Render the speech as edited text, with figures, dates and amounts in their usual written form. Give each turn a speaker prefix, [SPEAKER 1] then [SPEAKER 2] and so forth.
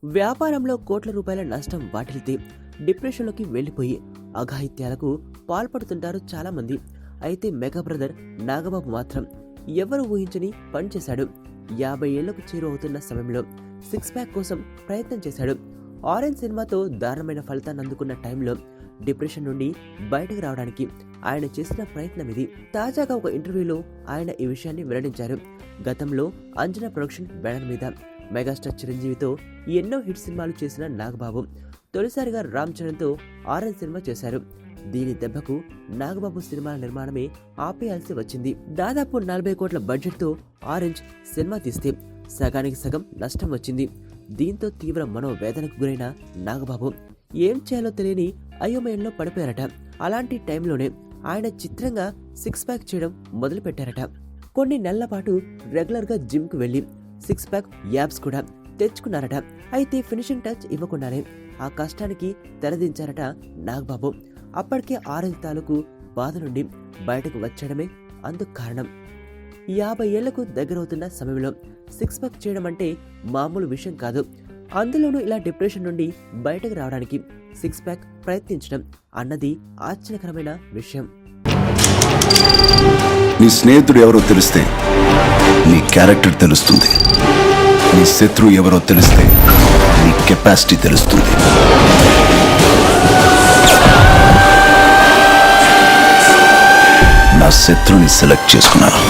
[SPEAKER 1] వ్యాపారంలో కోట్ల రూపాయల నష్టం వాటిల్లితే డిప్రెషన్లోకి వెళ్లిపోయి అఘాయిత్యాలకు పాల్పడుతుంటారు చాలా మంది. అయితే మెగా బ్రదర్ నాగబాబు మాత్రం ఎవరు ఊహించని పని చేశాడు. 50 ఏళ్లకు చేరువవుతున్న సమయంలో 6 ప్యాక్ కోసం ప్రయత్నం చేశాడు. ఆరెంజ్ సినిమాతో దారుణమైన ఫలితాన్ని అందుకున్న టైంలో డిప్రెషన్ నుండి బయటకు రావడానికి ఆయన చేసిన ప్రయత్నం ఇది. తాజాగా ఒక ఇంటర్వ్యూలో ఆయన ఈ విషయాన్ని వెల్లడించారు. గతంలో అంజనా ప్రొడక్షన్ బ్యానర్ మీద మెగాస్టార్ చిరంజీవితో ఎన్నో హిట్ సినిమాలు చేసిన నాగబాబు తొలిసారిగా రామ్ చరణ్తో ఆరెంజ్ సినిమా చేశారు. దీని దెబ్బకు నాగబాబు సినిమాల నిర్మాణమే ఆపేయాల్సి వచ్చింది. దాదాపు 40 కోట్ల బడ్జెట్తో ఆరెంజ్ సినిమా తీస్తే సగానికి సగం నష్టం వచ్చింది. దీంతో తీవ్ర మనోవేదనకు గురైన నాగబాబు ఏం చేయాలో తెలియని అయోమయంలో పడిపోయారట. అలాంటి టైంలోనే ఆయన చిత్రంగా 6 ప్యాక్ చేయడం మొదలు పెట్టారట. కొన్ని నెలల పాటు రెగ్యులర్గా జిమ్కు వెళ్లి 6 ప్యాక్ యాబ్స్ కూడా తెచ్చుకున్నారట. అయితే ఫినిషింగ్ టచ్ ఇవ్వకుండానే ఆ కష్టానికి తెరదించారట నాగబాబు. అప్పటికే ఆరెంజ్ తాలూకు బాధ నుండి బయటకు వచ్చడమే అందుకు కారణం. 50 ఏళ్లకు దగ్గరవుతున్న సమయంలో 6 ప్యాక్ చేయడం అంటే మామూలు విషయం కాదు. అందులోనూ ఇలా డిప్రెషన్ నుండి బయటకు రావడానికి 6 ప్యాక్ ప్రయత్నించడం అన్నది ఆశ్చర్యకరమైన విషయం.
[SPEAKER 2] నీ స్నేహితుడు ఎవరో తెలిస్తే నీ క్యారెక్టర్ తెలుస్తుంది. నీ శత్రువు ఎవరో తెలిస్తే నీ కెపాసిటీ తెలుస్తుంది. నా శత్రుని సెలెక్ట్ చేసుకున్నాను.